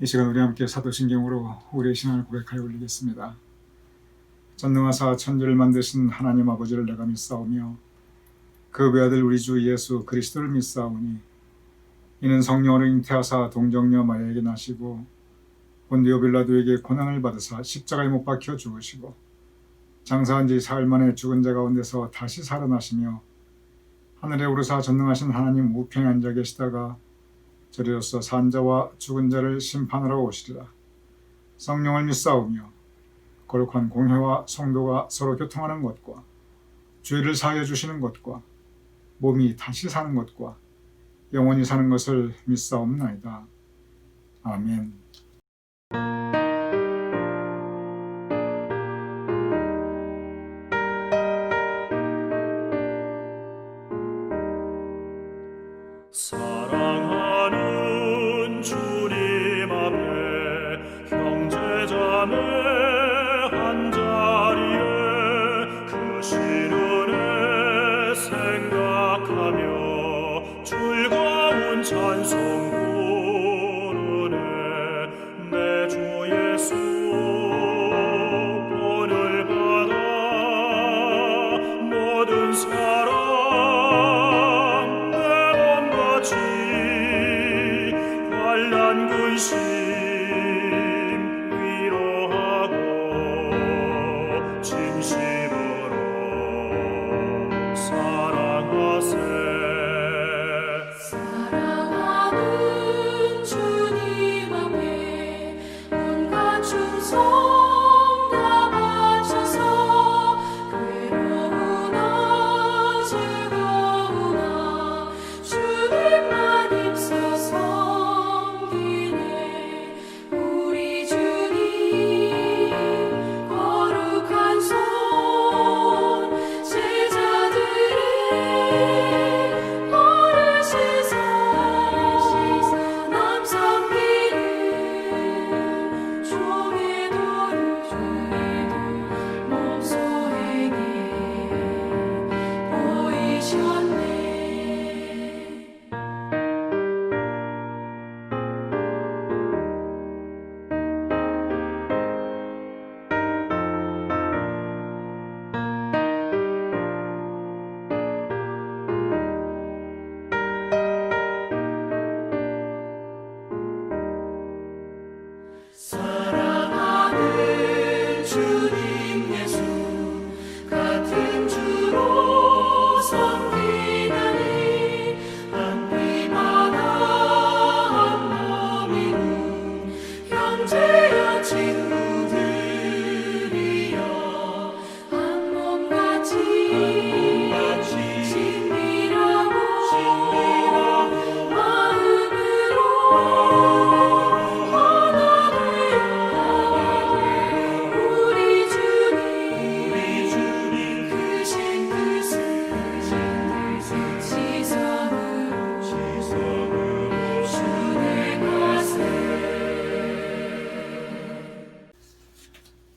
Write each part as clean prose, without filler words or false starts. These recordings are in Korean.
이 시간 우리 함께 사도신경으로 우리의 신앙을 고백하여 올리겠습니다. 전능하사 천지를 만드신 하나님 아버지를 내가 믿사오며 그 외아들 우리 주 예수 그리스도를 믿사오니 이는 성령으로 잉태하사 동정녀 마리아에게 나시고 본디오 빌라도에게 고난을 받으사 십자가에 못 박혀 죽으시고 장사한 지 사흘 만에 죽은 자 가운데서 다시 살아나시며 하늘에 오르사 전능하신 하나님 우편에 앉아 계시다가 저리로서 산 자와 죽은 자를 심판하러 오시리라. 성령을 믿사오며 거룩한 공회와 성도가 서로 교통하는 것과 죄를 사하여 주시는 것과 몸이 다시 사는 것과 영원히 사는 것을 믿사옵나이다. 아멘. 사랑하는 주님 앞에 형제자매 한자리에 그 신은혜 생각하며 즐거운 찬송 부르네. 내 주 예수 본을 받아 모든 사랑 환난 근심 위로하고 진심으로 사랑하세. 사랑하는 주님 앞에 온갖 충성 다 바쳐서 괴로우나 즐거우나 주님만 입소서. 우리 주님 거룩한 손 제자들의 어르시사 남 섬기는 종의 도를 몸소에게 보이셨네. 사랑하는 주님 예수 같은 주로 섬기다니 한 피마다 한 몸이군 형제여 친구들이여 한 몸같이 친밀하고 마음으로 우리 주님 크신 뜻을 지성으로 순행하세.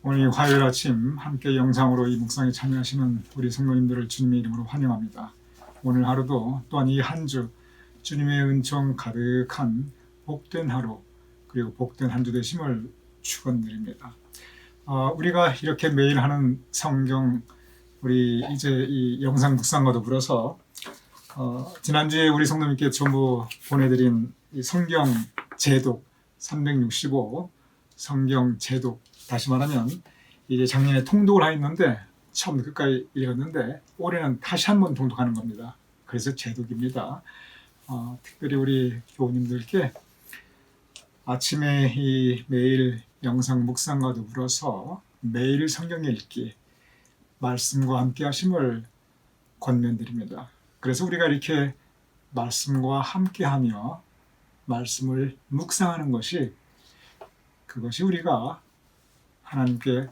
오늘 화요일 아침 함께 영상으로 이 묵상에 참여하시는 우리 성도님들을 주님의 이름으로 환영합니다. 오늘 하루도 또한 이 한 주 주님의 은총 가득한 복된 하루 그리고 복된 한 주 되심을 축원드립니다. 우리가 이렇게 매일 하는 성경 우리 이제 이 영상 묵상과 더불어서 지난주에 우리 성도님께 전부 보내드린 이 성경 제독 365 성경 제독, 다시 말하면 이제 작년에 통독을 하였는데 처음부터 끝까지 읽었는데 올해는 다시 한번 통독하는 겁니다. 그래서 제독입니다. 특별히 우리 교우님들께 아침에 이 매일 영상 묵상과 더불어서 매일 성경 읽기 말씀과 함께 하심을 권면드립니다. 그래서 우리가 이렇게 말씀과 함께 하며 말씀을 묵상하는 것이 그것이 우리가 하나님께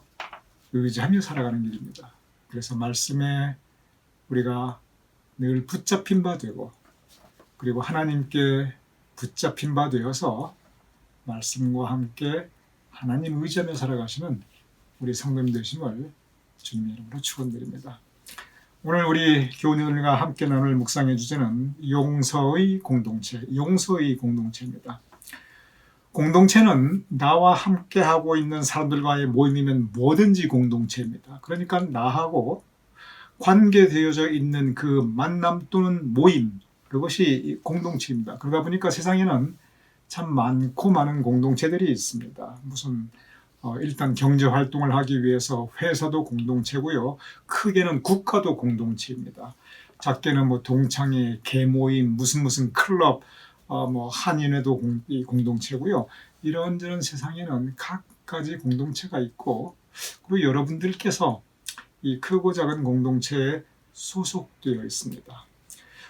의지하며 살아가는 길입니다. 그래서 말씀에 우리가 늘 붙잡힌 바 되고 그리고 하나님께 붙잡힌 바 되어서 말씀과 함께 하나님 의지하며 살아가시는 우리 성도님 되심을 주님의 이름으로 축원드립니다. 오늘 우리 교우님들과 함께 나눌 묵상의 주제는 용서의 공동체입니다. 공동체는 나와 함께 하고 있는 사람들과의 모임이면 뭐든지 공동체입니다. 그러니까 나하고 관계되어져 있는 그 만남 또는 모임, 그것이 공동체입니다. 그러다 보니까 세상에는 참 많고 많은 공동체들이 있습니다. 무슨 일단 경제 활동을 하기 위해서 회사도 공동체고요. 크게는 국가도 공동체입니다. 작게는 뭐 동창회, 계모임, 무슨 클럽, 뭐 한인회도 공동체고요. 이런저런 세상에는 각가지 공동체가 있고, 그리고 여러분들께서 이 크고 작은 공동체에 소속되어 있습니다.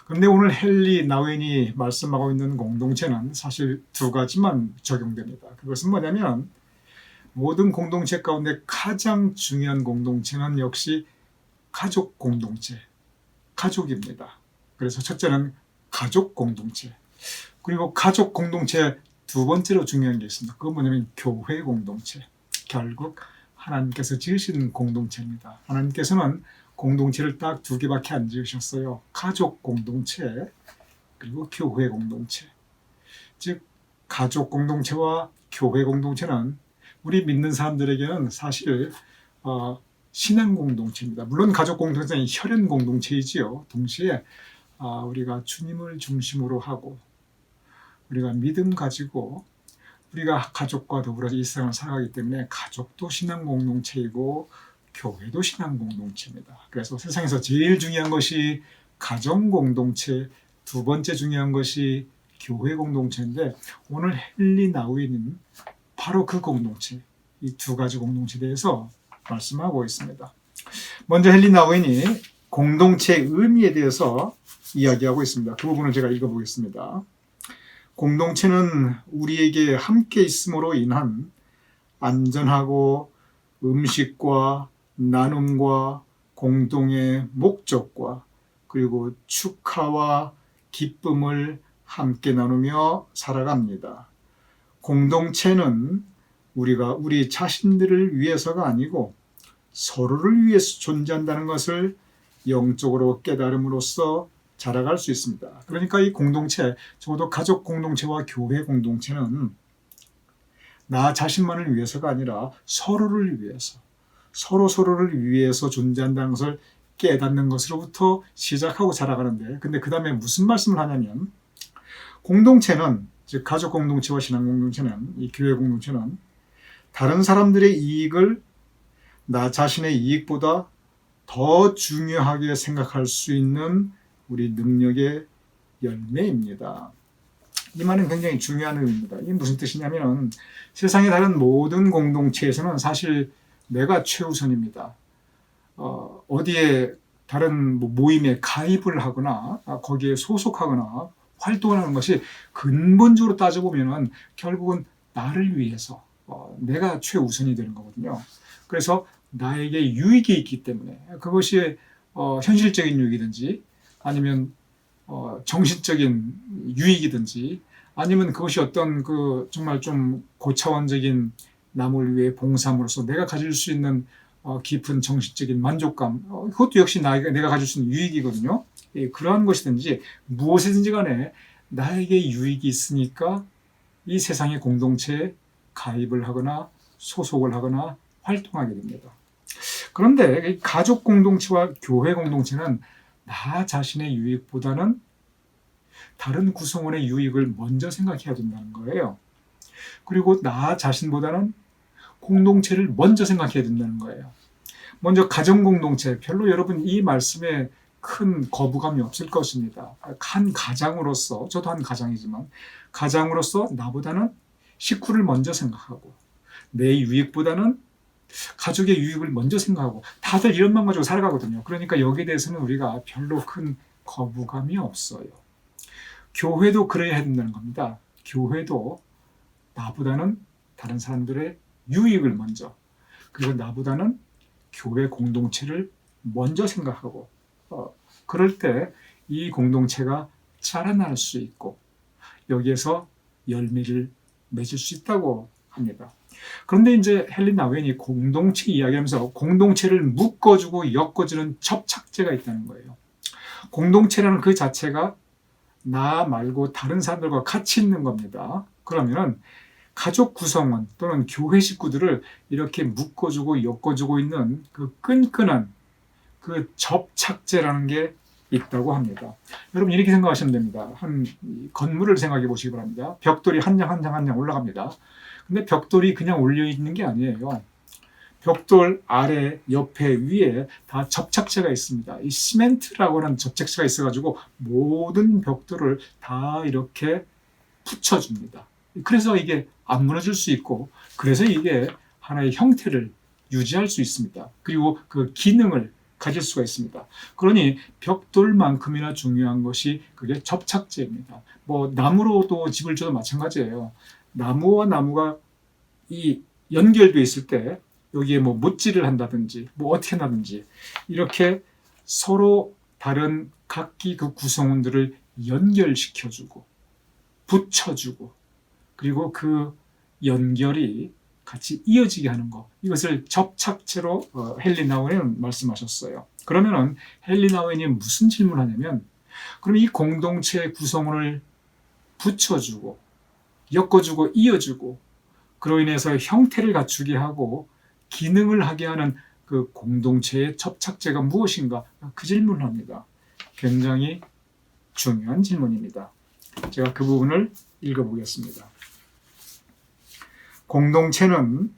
그런데 오늘 헨리 나웬이 말씀하고 있는 공동체는 사실 두 가지만 적용됩니다. 그것은 뭐냐면 모든 공동체 가운데 가장 중요한 공동체는 역시 가족 공동체, 가족입니다. 그래서 첫째는 가족 공동체, 그리고 가족 공동체 두 번째로 중요한 게 있습니다. 그건 뭐냐면 교회 공동체. 결국 하나님께서 지으신 공동체입니다. 하나님께서는 공동체를 딱 두 개밖에 안 지으셨어요. 가족 공동체 그리고 교회 공동체. 즉 가족 공동체와 교회 공동체는 우리 믿는 사람들에게는 사실 신앙 공동체입니다. 물론 가족 공동체는 혈연 공동체이지요. 동시에 우리가 주님을 중심으로 하고 우리가 믿음 가지고 우리가 가족과 더불어 이 세상을 살아가기 때문에 가족도 신앙 공동체이고 교회도 신앙 공동체입니다. 그래서 세상에서 제일 중요한 것이 가정 공동체, 두 번째 중요한 것이 교회 공동체인데 오늘 헨리 나우이는 바로 그 공동체, 이 두 가지 공동체에 대해서 말씀하고 있습니다. 먼저 헨리 나우인이 공동체의 의미에 대해서 이야기하고 있습니다. 그 부분을 제가 읽어보겠습니다. 공동체는 우리에게 함께 있음으로 인한 안전하고 음식과 나눔과 공동의 목적과 그리고 축하와 기쁨을 함께 나누며 살아갑니다. 공동체는 우리가 우리 자신들을 위해서가 아니고 서로를 위해서 존재한다는 것을 영적으로 깨달음으로써 자라갈 수 있습니다. 그러니까 이 공동체, 적어도 가족 공동체와 교회 공동체는 나 자신만을 위해서가 아니라 서로를 위해서, 서로를 위해서 존재한다는 것을 깨닫는 것으로부터 시작하고 자라가는데, 근데 그 다음에 무슨 말씀을 하냐면 공동체는, 즉 가족 공동체와 신앙 공동체는, 이 교회 공동체는 다른 사람들의 이익을 나 자신의 이익보다 더 중요하게 생각할 수 있는 우리 능력의 열매입니다. 이 말은 굉장히 중요한 의미입니다. 이게 무슨 뜻이냐면 세상의 다른 모든 공동체에서는 사실 내가 최우선입니다. 어디에 다른 모임에 가입을 하거나 거기에 소속하거나 활동을 하는 것이 근본적으로 따져보면 결국은 나를 위해서 내가 최우선이 되는 거거든요. 그래서 나에게 유익이 있기 때문에 그것이 현실적인 유익이든지 아니면 정신적인 유익이든지 아니면 그것이 어떤 그 정말 좀 고차원적인 남을 위해 봉사함으로써 내가 가질 수 있는 깊은 정신적인 만족감, 그것도 역시 내가 가질 수 있는 유익이거든요. 예, 그러한 것이든지 무엇이든지 간에 나에게 유익이 있으니까 이 세상의 공동체에 가입을 하거나 소속을 하거나 활동하게 됩니다. 그런데 가족 공동체와 교회 공동체는 나 자신의 유익보다는 다른 구성원의 유익을 먼저 생각해야 된다는 거예요. 그리고 나 자신보다는 공동체를 먼저 생각해야 된다는 거예요. 먼저 가정 공동체, 별로 여러분 이 말씀에 큰 거부감이 없을 것입니다. 한 가장으로서, 저도 한 가장이지만 가장으로서 나보다는 식구를 먼저 생각하고 내 유익보다는 가족의 유익을 먼저 생각하고 다들 이런 마음 가지고 살아가거든요. 그러니까 여기에 대해서는 우리가 별로 큰 거부감이 없어요. 교회도 그래야 된다는 겁니다. 교회도 나보다는 다른 사람들의 유익을 먼저, 그리고 나보다는 교회 공동체를 먼저 생각하고 그럴 때 이 공동체가 자라날 수 있고 여기에서 열매를 맺을 수 있다고 합니다. 그런데 이제 헨리 나웬이 공동체 이야기하면서 공동체를 묶어주고 엮어주는 접착제가 있다는 거예요. 공동체라는 그 자체가 나 말고 다른 사람들과 같이 있는 겁니다. 그러면 가족 구성원 또는 교회 식구들을 이렇게 묶어주고 엮어주고 있는 그 끈끈한 그 접착제라는 게 있다고 합니다. 여러분 이렇게 생각하시면 됩니다. 한 건물을 생각해 보시기 바랍니다. 벽돌이 한 장 한 장 한 장 올라갑니다. 근데 벽돌이 그냥 올려 있는 게 아니에요. 벽돌 아래, 옆에, 위에 다 접착제가 있습니다. 이 시멘트라고 하는 접착제가 있어가지고 모든 벽돌을 다 이렇게 붙여줍니다. 그래서 이게 안 무너질 수 있고, 그래서 이게 하나의 형태를 유지할 수 있습니다. 그리고 그 기능을 가질 수가 있습니다. 그러니 벽돌만큼이나 중요한 것이 그게 접착제입니다. 뭐 나무로도 집을 지어도 마찬가지예요. 나무와 나무가 이 연결되어 있을 때 여기에 뭐 못질을 한다든지 뭐 어떻게 한다든지 이렇게 서로 다른 각기 그 구성원들을 연결시켜주고 붙여주고 그리고 그 연결이 같이 이어지게 하는 것, 이것을 접착제로 헨리 나우엔은 말씀하셨어요. 그러면은 헨리 나우엔이 무슨 질문을 하냐면, 그럼 이 공동체의 구성원을 붙여주고 엮어주고 이어주고 그로 인해서 형태를 갖추게 하고 기능을 하게 하는 그 공동체의 접착제가 무엇인가? 그 질문을 합니다. 굉장히 중요한 질문입니다. 제가 그 부분을 읽어보겠습니다. 공동체는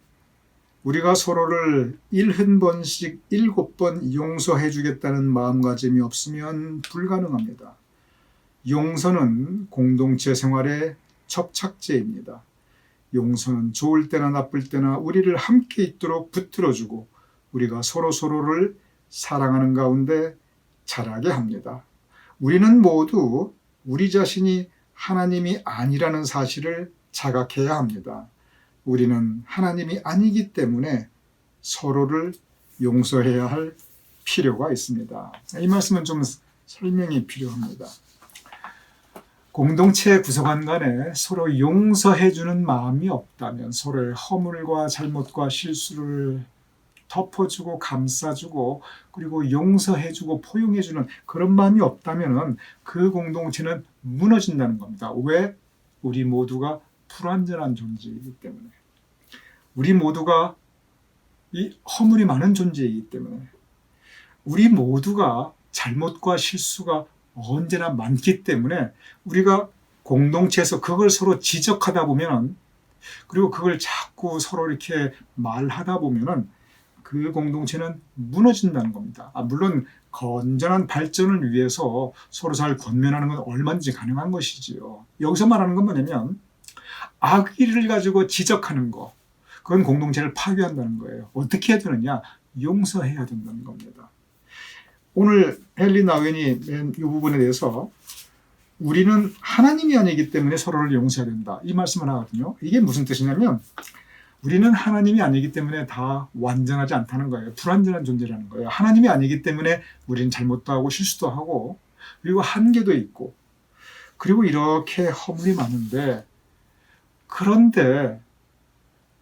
우리가 서로를 70번씩 7번 용서해 주겠다는 마음가짐이 없으면 불가능합니다. 용서는 공동체 생활의 접착제입니다. 용서는 좋을 때나 나쁠 때나 우리를 함께 있도록 붙들어주고 우리가 서로를 사랑하는 가운데 자라게 합니다. 우리는 모두 우리 자신이 하나님이 아니라는 사실을 자각해야 합니다. 우리는 하나님이 아니기 때문에 서로를 용서해야 할 필요가 있습니다. 이 말씀은 좀 설명이 필요합니다. 공동체 구성원 간에 서로 용서해주는 마음이 없다면, 서로의 허물과 잘못과 실수를 덮어주고 감싸주고 그리고 용서해주고 포용해주는 그런 마음이 없다면 그 공동체는 무너진다는 겁니다. 왜? 우리 모두가 불완전한 존재이기 때문에, 우리 모두가 이 허물이 많은 존재이기 때문에, 우리 모두가 잘못과 실수가 언제나 많기 때문에 우리가 공동체에서 그걸 서로 지적하다 보면, 그리고 그걸 자꾸 서로 이렇게 말하다 보면 그 공동체는 무너진다는 겁니다. 물론 건전한 발전을 위해서 서로 잘 권면하는 건 얼마든지 가능한 것이지요. 여기서 말하는 건 뭐냐면 악의를 가지고 지적하는 거, 그건 공동체를 파괴한다는 거예요. 어떻게 해야 되느냐? 용서해야 된다는 겁니다. 오늘 헨리 나우엔이 맨 이 부분에 대해서 우리는 하나님이 아니기 때문에 서로를 용서해야 된다, 이 말씀을 하거든요. 이게 무슨 뜻이냐면 우리는 하나님이 아니기 때문에 다 완전하지 않다는 거예요. 불완전한 존재라는 거예요. 하나님이 아니기 때문에 우리는 잘못도 하고 실수도 하고 그리고 한계도 있고 그리고 이렇게 허물이 많은데, 그런데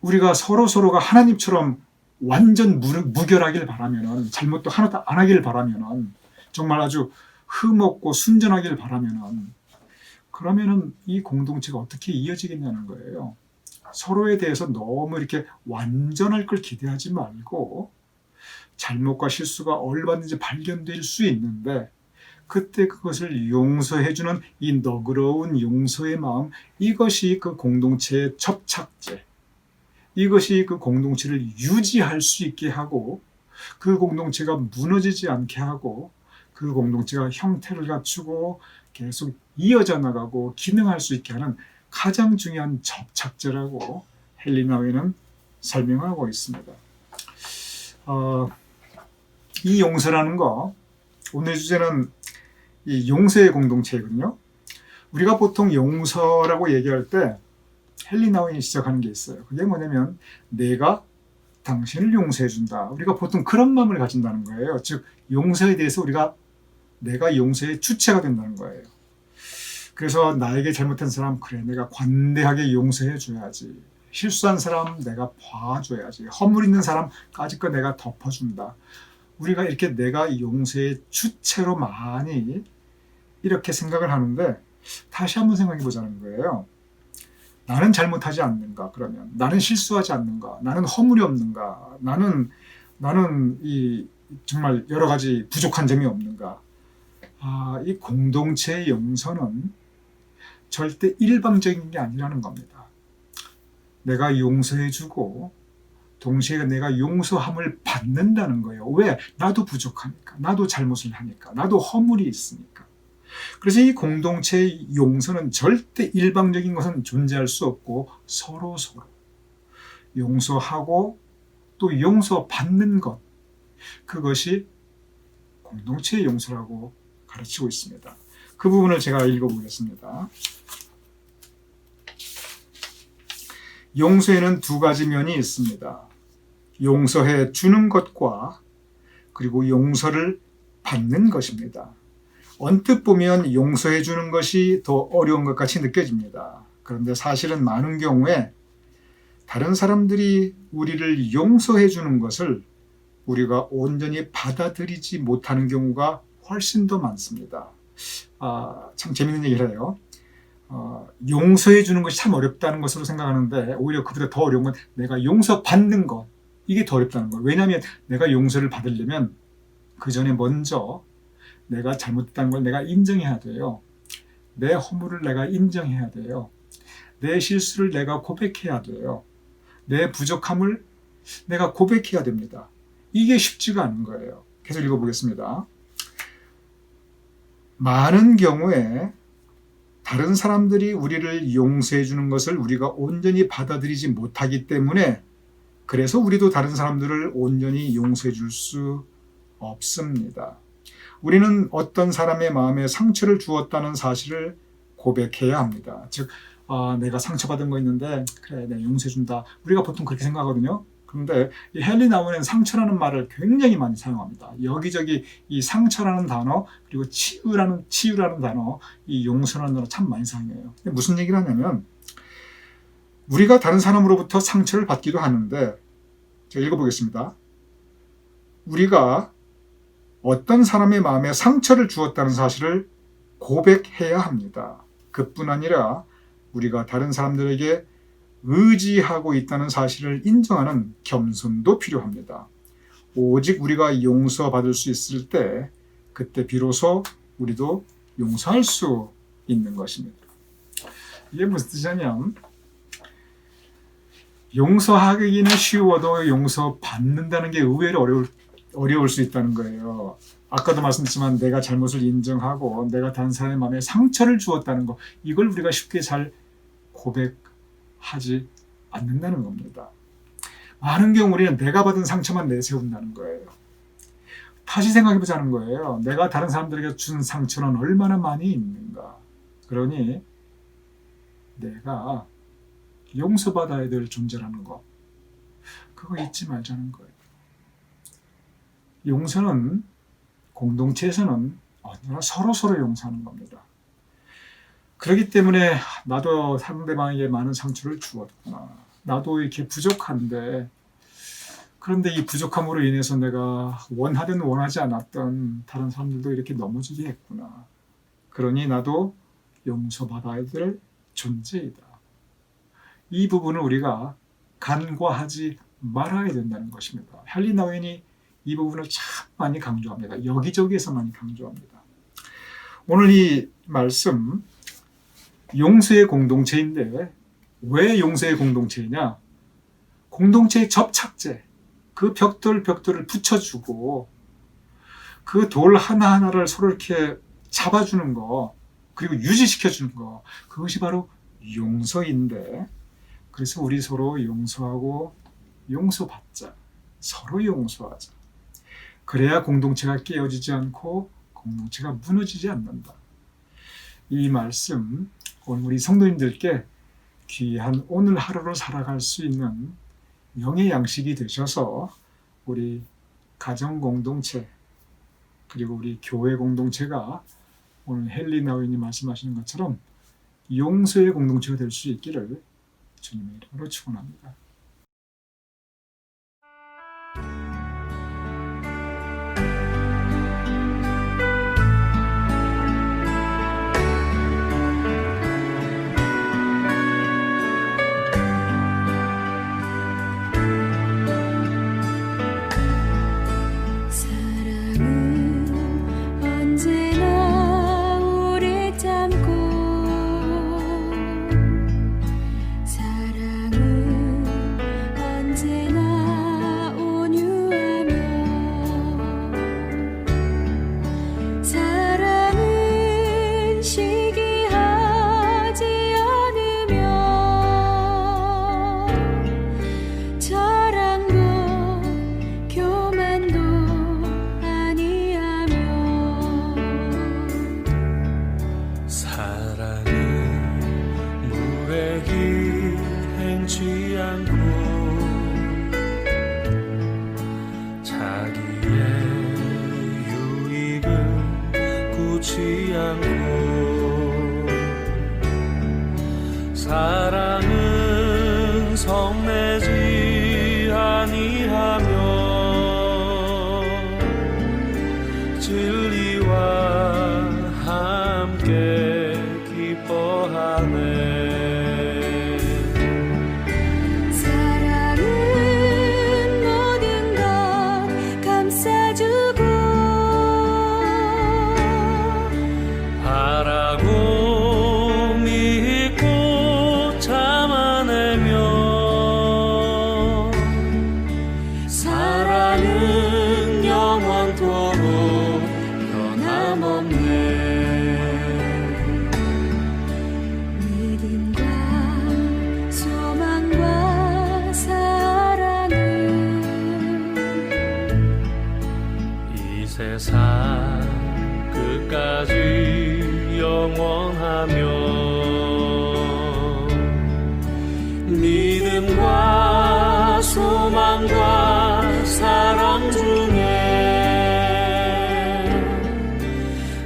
우리가 서로가 하나님처럼 완전 무결하길 바라면, 잘못도 하나도 안 하길 바라면, 정말 아주 흠없고 순전하길 바라면, 그러면은 이 공동체가 어떻게 이어지겠냐는 거예요. 서로에 대해서 너무 이렇게 완전할 걸 기대하지 말고 잘못과 실수가 얼마든지 발견될 수 있는데 그때 그것을 용서해주는 이 너그러운 용서의 마음, 이것이 그 공동체의 접착제, 이것이 그 공동체를 유지할 수 있게 하고 그 공동체가 무너지지 않게 하고 그 공동체가 형태를 갖추고 계속 이어져 나가고 기능할 수 있게 하는 가장 중요한 접착제라고 헨리 나우엔은 설명하고 있습니다. 이 용서라는 거, 오늘 주제는 이 용서의 공동체이거든요. 우리가 보통 용서라고 얘기할 때 헨리 나우엔이 시작하는 게 있어요. 그게 뭐냐면 내가 당신을 용서해 준다. 우리가 보통 그런 마음을 가진다는 거예요. 즉 용서에 대해서 내가 용서의 주체가 된다는 거예요. 그래서 나에게 잘못한 사람, 그래 내가 관대하게 용서해 줘야지. 실수한 사람 내가 봐줘야지. 허물 있는 사람까지껏 내가 덮어준다. 우리가 이렇게 내가 용서의 주체로 많이 이렇게 생각을 하는데, 다시 한번 생각해 보자는 거예요. 나는 잘못하지 않는가? 그러면 나는 실수하지 않는가? 나는 허물이 없는가? 나는 이 정말 여러 가지 부족한 점이 없는가? 이 공동체의 용서는 절대 일방적인 게 아니라는 겁니다. 내가 용서해주고 동시에 내가 용서함을 받는다는 거예요. 왜? 나도 부족하니까, 나도 잘못을 하니까, 나도 허물이 있으니까. 그래서 이 공동체의 용서는 절대 일방적인 것은 존재할 수 없고 서로 용서하고 또 용서받는 것, 그것이 공동체의 용서라고 가르치고 있습니다. 그 부분을 제가 읽어보겠습니다. 용서에는 두 가지 면이 있습니다. 용서해 주는 것과 그리고 용서를 받는 것입니다. 언뜻 보면 용서해 주는 것이 더 어려운 것 같이 느껴집니다. 그런데 사실은 많은 경우에 다른 사람들이 우리를 용서해 주는 것을 우리가 온전히 받아들이지 못하는 경우가 훨씬 더 많습니다. 참 재밌는 얘기를 해요. 용서해 주는 것이 참 어렵다는 것으로 생각하는데 오히려 그보다 더 어려운 건 내가 용서받는 것, 이게 더 어렵다는 거예요. 왜냐하면 내가 용서를 받으려면 그 전에 먼저 내가 잘못했다는 걸 내가 인정해야 돼요. 내 허물을 내가 인정해야 돼요. 내 실수를 내가 고백해야 돼요. 내 부족함을 내가 고백해야 됩니다. 이게 쉽지가 않은 거예요. 계속 읽어보겠습니다. 많은 경우에 다른 사람들이 우리를 용서해 주는 것을 우리가 온전히 받아들이지 못하기 때문에 그래서 우리도 다른 사람들을 온전히 용서해 줄 수 없습니다. 우리는 어떤 사람의 마음에 상처를 주었다는 사실을 고백해야 합니다. 즉, 내가 상처받은 거 있는데 그래, 내가 용서해준다. 우리가 보통 그렇게 생각하거든요. 그런데 이 헨리 나우엔은 상처라는 말을 굉장히 많이 사용합니다. 여기저기 이 상처라는 단어 그리고 치유라는 단어, 이 용서라는 단어 참 많이 사용해요. 근데 무슨 얘기를 하냐면 우리가 다른 사람으로부터 상처를 받기도 하는데 제가 읽어보겠습니다. 우리가 어떤 사람의 마음에 상처를 주었다는 사실을 고백해야 합니다. 그뿐 아니라 우리가 다른 사람들에게 의지하고 있다는 사실을 인정하는 겸손도 필요합니다. 오직 우리가 용서받을 수 있을 때 그때 비로소 우리도 용서할 수 있는 것입니다. 이게 무슨 뜻이냐면 용서하기는 쉬워도 용서받는다는 게 의외로 어려울 수 있다는 거예요. 아까도 말씀드렸지만 내가 잘못을 인정하고 내가 다른 사람의 마음에 상처를 주었다는 거, 이걸 우리가 쉽게 잘 고백하지 않는다는 겁니다. 많은 경우 우리는 내가 받은 상처만 내세운다는 거예요. 다시 생각해보자는 거예요. 내가 다른 사람들에게 준 상처는 얼마나 많이 있는가. 그러니 내가 용서받아야 될 존재라는 거, 그거 잊지 말자는 거예요. 용서는 공동체에서는 언제나 서로 용서하는 겁니다. 그렇기 때문에 나도 상대방에게 많은 상처를 주었구나. 나도 이렇게 부족한데 그런데 이 부족함으로 인해서 내가 원하든 원하지 않았던 다른 사람들도 이렇게 넘어지게 했구나. 그러니 나도 용서받아야 될 존재이다. 이 부분을 우리가 간과하지 말아야 된다는 것입니다. 헨리 나우엔이 이 부분을 참 많이 강조합니다. 여기저기에서 많이 강조합니다. 오늘 이 말씀 용서의 공동체인데 왜 용서의 공동체이냐? 공동체의 접착제, 그 벽돌을 붙여주고 그 돌 하나하나를 서로 이렇게 잡아주는 거, 그리고 유지시켜주는 거, 그것이 바로 용서인데, 그래서 우리 서로 용서하고 용서받자, 서로 용서하자. 그래야 공동체가 깨어지지 않고 공동체가 무너지지 않는다. 이 말씀 오늘 우리 성도님들께 귀한 오늘 하루를 살아갈 수 있는 영의 양식이 되셔서 우리 가정 공동체 그리고 우리 교회 공동체가 오늘 헨리 나우엔이 말씀하시는 것처럼 용서의 공동체가 될 수 있기를 주님의 이름으로 축원합니다. 변치 않고 사랑은 성내지 아니하며 진리와 함께 기뻐하네. 사랑은 모든 것 감싸주고 바라고 믿고 참아내며 사랑은 영원토록 변함없네. 믿음과 소망과 사랑은 이 세상 끝까지 영원하며 믿음과 소망과 사랑 중에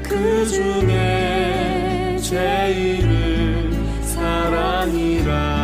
그 중에 제일은 사랑이라.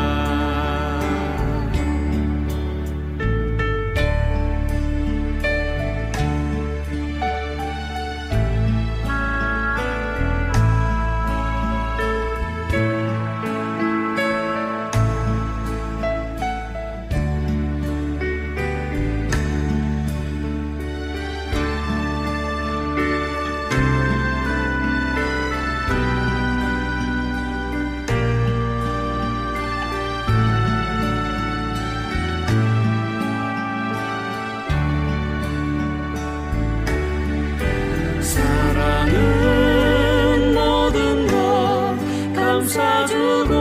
사랑은 모든 것 감싸주고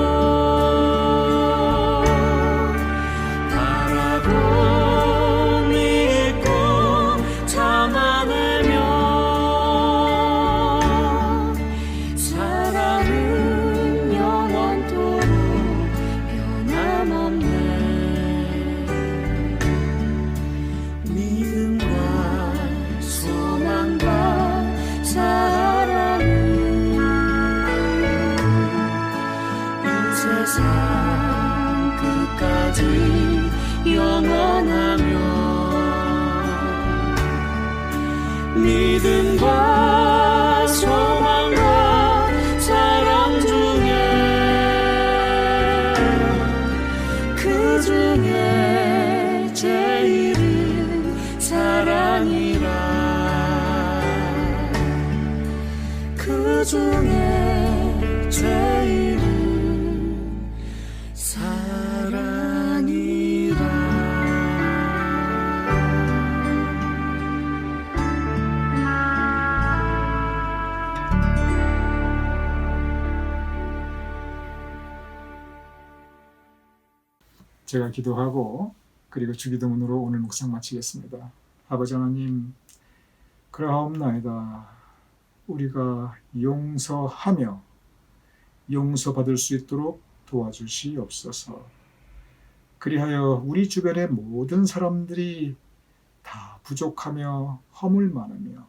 바라고 믿고 참아내며 사랑은 영원토록 변함없네. 믿음과 소망과 사랑은 이 세상 끝까지 영원하며 믿음과 소망과 사랑 중에 그 중에 제일은 사랑이라. 그 중에 제일은 사랑이라. 제가 기도하고 그리고 주기도문으로 오늘 묵상 마치겠습니다. 아버지 하나님, 그러하옵나이다. 우리가 용서하며 용서받을 수 있도록 도와주시옵소서. 그리하여 우리 주변의 모든 사람들이 다 부족하며 허물 많으며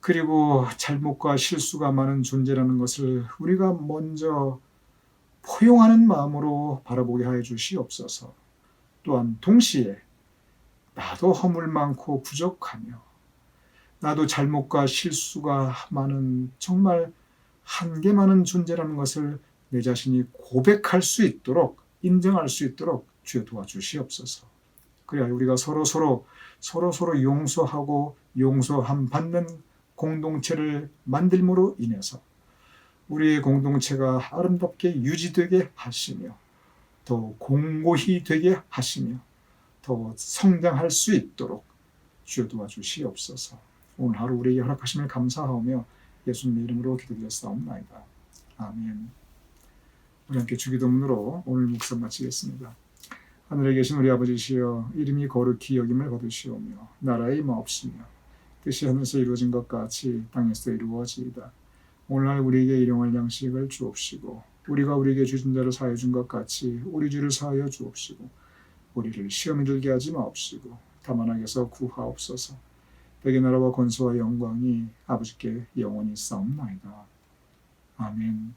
그리고 잘못과 실수가 많은 존재라는 것을 우리가 먼저 포용하는 마음으로 바라보게 하여 주시옵소서. 또한 동시에 나도 허물 많고 부족하며 나도 잘못과 실수가 많은 정말 한계 많은 존재라는 것을 내 자신이 고백할 수 있도록 인정할 수 있도록 주여 도와주시옵소서. 그래야 우리가 서로 용서하고 용서함 받는 공동체를 만들므로 인해서 우리의 공동체가 아름답게 유지되게 하시며 더 공고히 되게 하시며 더 성장할 수 있도록 주여 도와주시옵소서. 오늘 하루 우리에게 허락하심을 감사하며 예수님의 이름으로 기도드렸사옵나이다. 아멘. 우리 함께 주기도문으로 오늘 묵상 마치겠습니다. 하늘에 계신 우리 아버지시여, 이름이 거룩히 여김을 받으시오며 나라의 마옵시며 뜻이 하늘에서 이루어진 것 같이 땅에서 이루어지이다. 오늘날 우리에게 일용할 양식을 주옵시고 우리가 우리에게 주신 자를 사하여 준 것 같이 우리 주를 사하여 주옵시고 우리를 시험에 들게 하지 마옵시고 다만 악에서 구하옵소서. 백의 나라와 권세와 영광이 아버지께 영원히 싸움나이다. 아멘.